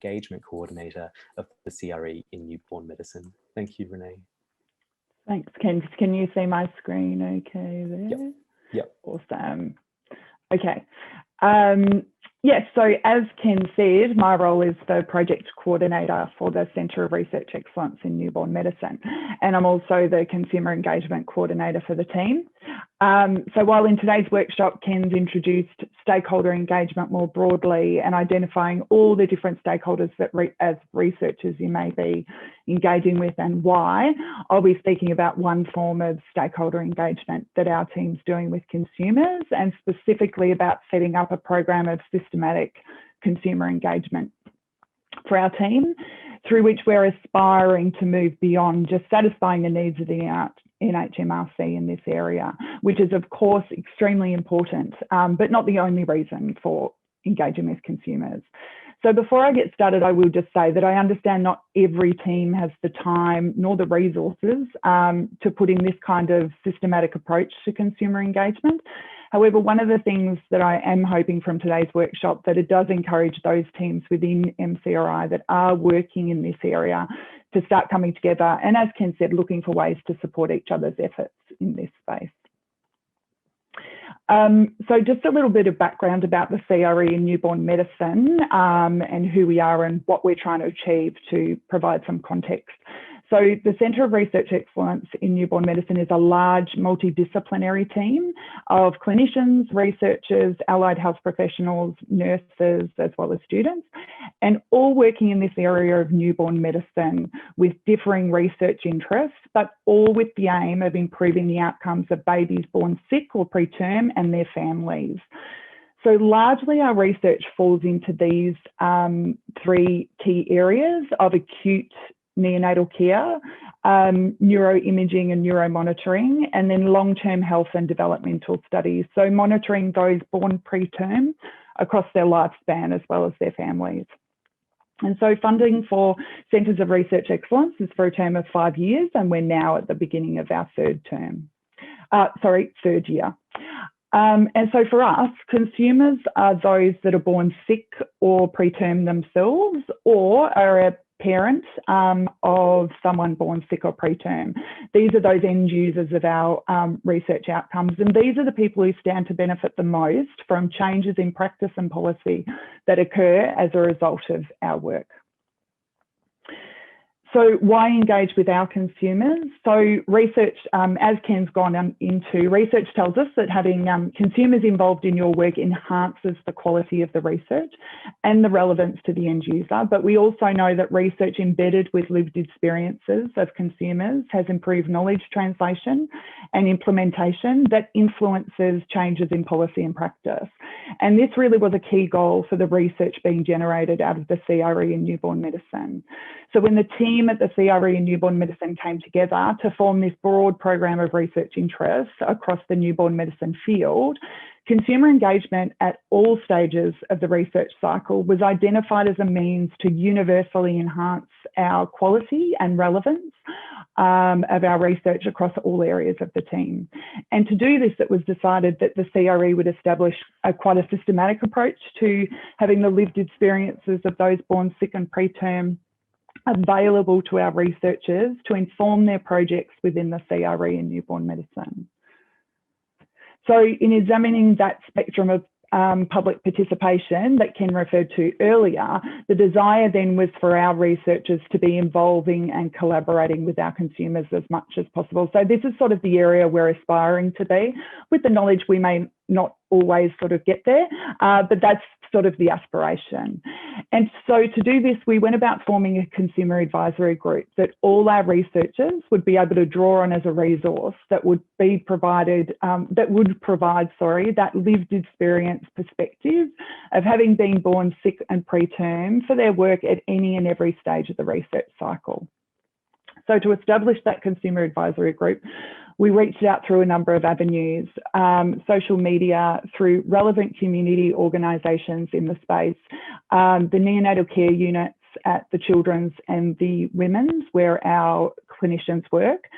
Engagement Coordinator of the CRE in Newborn Medicine. Thank you, Renee. Thanks, Ken. Can you see my screen okay there? Yep. Awesome. Okay. Yes, so as Ken said, my role is the project coordinator for the Centre of Research Excellence in Newborn Medicine, and I'm also the consumer engagement coordinator for the team. So while in today's workshop, Ken's introduced stakeholder engagement more broadly and identifying all the different stakeholders that as researchers you may be engaging with and why, I'll be speaking about one form of stakeholder engagement that our team's doing with consumers, and specifically about setting up a program of systematic consumer engagement for our team, through which we're aspiring to move beyond just satisfying the needs of the NHMRC in this area, which is of course extremely important, but not the only reason for engaging with consumers. So before I get started, I will just say that I understand not every team has the time nor the resources to put in this kind of systematic approach to consumer engagement. However, one of the things that I am hoping from today's workshop, that it does encourage those teams within MCRI that are working in this area to start coming together, and as Ken said, looking for ways to support each other's efforts in this space. So just a little bit of background about the CRE in Newborn Medicine and who we are and what we're trying to achieve, to provide some context. So the Centre of Research Excellence in Newborn Medicine is a large multidisciplinary team of clinicians, researchers, allied health professionals, nurses, as well as students, and all working in this area of newborn medicine with differing research interests, but all with the aim of improving the outcomes of babies born sick or preterm and their families. So largely our research falls into these three key areas of acute neonatal care, neuroimaging and neuromonitoring, and then long-term health and developmental studies. So monitoring those born preterm across their lifespan as well as their families. And so funding for Centres of Research Excellence is for a term of 5 years, and we're now at the beginning of our third year. And so for us, consumers are those that are born sick or preterm themselves, or are a parent of someone born sick or preterm. These are those end users of our research outcomes, and these are the people who stand to benefit the most from changes in practice and policy that occur as a result of our work. So why engage with our consumers? So research, as Ken's gone into, research tells us that having consumers involved in your work enhances the quality of the research and the relevance to the end user. But we also know that research embedded with lived experiences of consumers has improved knowledge translation and implementation that influences changes in policy and practice. And this really was a key goal for the research being generated out of the CRE in Newborn Medicine. So when the team at the CRE in Newborn Medicine came together to form this broad program of research interests across the newborn medicine field, consumer engagement at all stages of the research cycle was identified as a means to universally enhance our quality and relevance of our research across all areas of the team. And to do this, it was decided that the CRE would establish quite a systematic approach to having the lived experiences of those born sick and preterm available to our researchers to inform their projects within the CRE in Newborn Medicine. So in examining that spectrum of public participation that Ken referred to earlier, the desire then was for our researchers to be involving and collaborating with our consumers as much as possible. So this is sort of the area we're aspiring to be. With the knowledge, we may not always sort of get there, but that's sort of the aspiration. And so to do this, we went about forming a consumer advisory group that all our researchers would be able to draw on as a resource that would be provided, that lived experience perspective of having been born sick and preterm for their work at any and every stage of the research cycle. So to establish that consumer advisory group, we reached out through a number of avenues, social media, through relevant community organisations in the space, the neonatal care units at the children's and the women's where our clinicians work,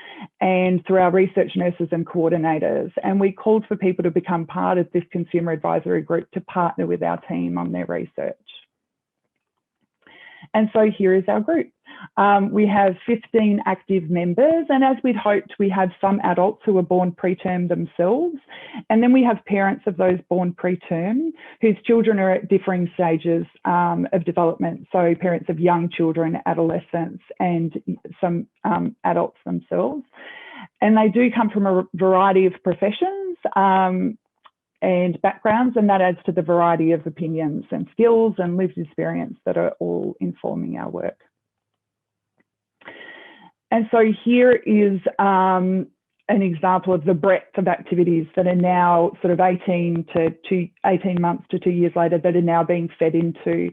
and through our research nurses and coordinators. And we called for people to become part of this consumer advisory group to partner with our team on their research. And so here is our group. We have 15 active members, and as we'd hoped, we have some adults who were born preterm themselves, and then we have parents of those born preterm whose children are at differing stages of development, so parents of young children, adolescents, and some adults themselves. And they do come from a variety of professions and backgrounds, and that adds to the variety of opinions and skills and lived experience that are all informing our work. And so here is an example of the breadth of activities that are now sort of 18 months to 2 years later that are now being fed into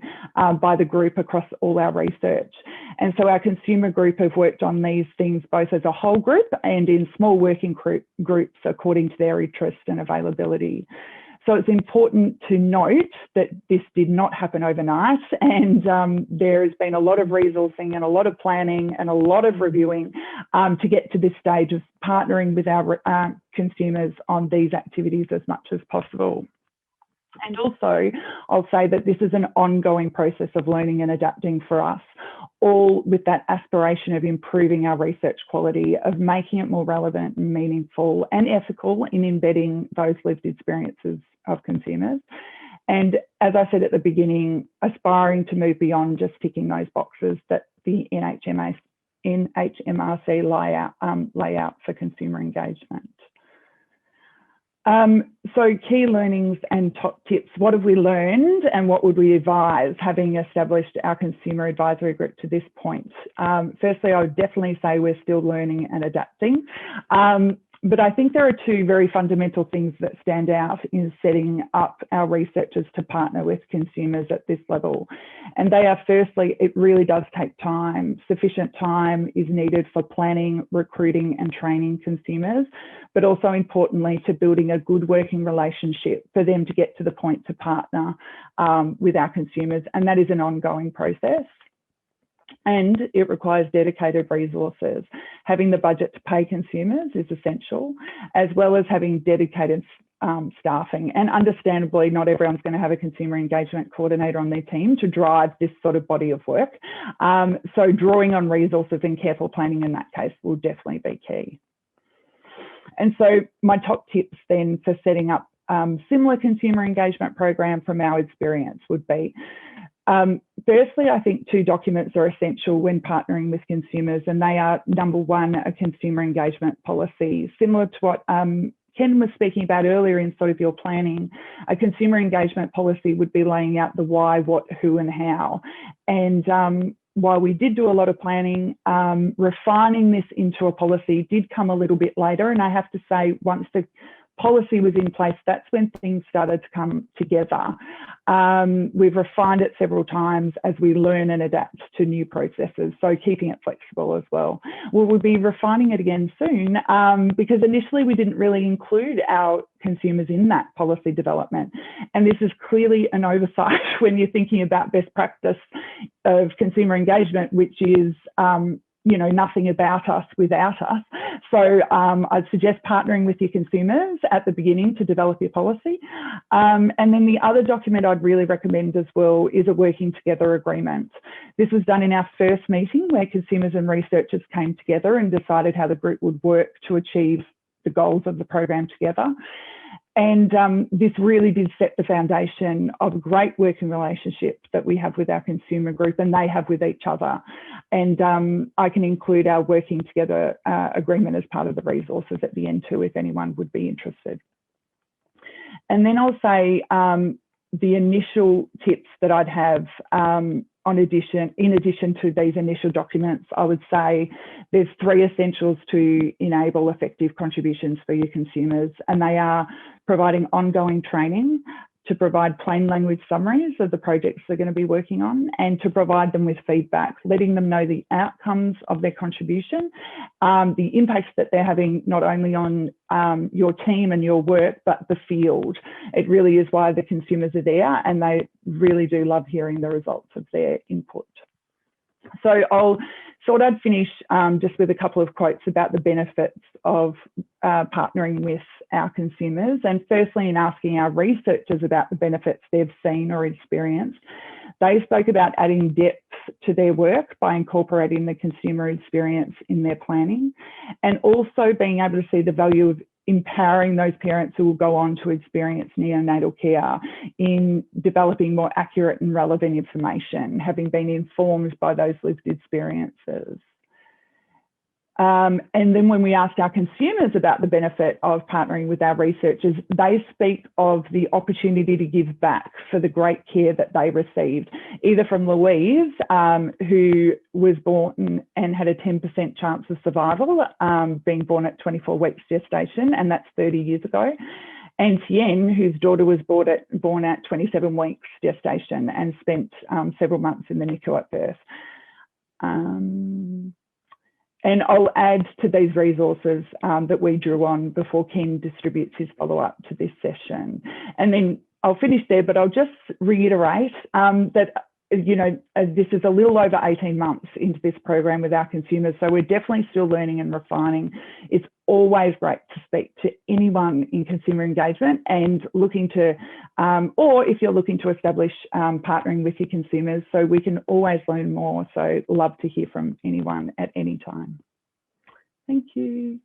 by the group across all our research. And so our consumer group have worked on these things both as a whole group and in small working groups according to their interest and availability. So it's important to note that this did not happen overnight, and there has been a lot of resourcing and a lot of planning and a lot of reviewing to get to this stage of partnering with our consumers on these activities as much as possible. And also, I'll say that this is an ongoing process of learning and adapting for us, all with that aspiration of improving our research quality, of making it more relevant and meaningful and ethical in embedding those lived experiences of consumers. And as I said at the beginning, aspiring to move beyond just ticking those boxes that the NHMRC lay out for consumer engagement. So key learnings and top tips. What have we learned and what would we advise having established our consumer advisory group to this point? Firstly, I would definitely say we're still learning and adapting. But I think there are two very fundamental things that stand out in setting up our researchers to partner with consumers at this level. And they are, firstly, it really does take time. Sufficient time is needed for planning, recruiting and training consumers, but also importantly to building a good working relationship for them to get to the point to partner with our consumers. And that is an ongoing process. And it requires dedicated resources. Having the budget to pay consumers is essential, as well as having dedicated staffing. And understandably, not everyone's going to have a consumer engagement coordinator on their team to drive this sort of body of work. So drawing on resources and careful planning in that case will definitely be key. And so my top tips then for setting up similar consumer engagement program from our experience would be, firstly, I think two documents are essential when partnering with consumers, and they are, number one, a consumer engagement policy. Similar to what Ken was speaking about earlier in sort of your planning, a consumer engagement policy would be laying out the why, what, who and how. And while we did do a lot of planning, refining this into a policy did come a little bit later. And I have to say, once the policy was in place, that's when things started to come together. We've refined it several times as we learn and adapt to new processes, so keeping it flexible as well. We'll be refining it again soon because initially we didn't really include our consumers in that policy development. And this is clearly an oversight when you're thinking about best practice of consumer engagement, which is nothing about us without us. So I'd suggest partnering with your consumers at the beginning to develop your policy. And then the other document I'd really recommend as well is a working together agreement. This was done in our first meeting where consumers and researchers came together and decided how the group would work to achieve the goals of the program together. And this really did set the foundation of a great working relationship that we have with our consumer group and they have with each other. And I can include our working together agreement as part of the resources at the end too, if anyone would be interested. And then I'll say the initial tips that I'd have in addition to these initial documents, I would say there's three essentials to enable effective contributions for your consumers, and they are providing ongoing training, to provide plain language summaries of the projects they're going to be working on, and to provide them with feedback, letting them know the outcomes of their contribution, the impacts that they're having not only on your team and your work, but the field. It really is why the consumers are there, and they really do love hearing the results of their input. So I'd finish just with a couple of quotes about the benefits of partnering with our consumers. And firstly, in asking our researchers about the benefits they've seen or experienced, they spoke about adding depth to their work by incorporating the consumer experience in their planning, and also being able to see the value of empowering those parents who will go on to experience neonatal care in developing more accurate and relevant information, having been informed by those lived experiences. And then when we asked our consumers about the benefit of partnering with our researchers, they speak of the opportunity to give back for the great care that they received, either from Louise, who was born and had a 10% chance of survival, being born at 24 weeks gestation, and that's 30 years ago, and Tien, whose daughter was born at 27 weeks gestation and spent several months in the NICU at birth. And I'll add to these resources that we drew on before Ken distributes his follow-up to this session. And then I'll finish there, but I'll just reiterate that, you know, this is a little over 18 months into this program with our consumers, so we're definitely still learning and refining. It's always great to speak to anyone in consumer engagement and looking to, or if you're looking to establish partnering with your consumers, so we can always learn more. So love to hear from anyone at any time. Thank you.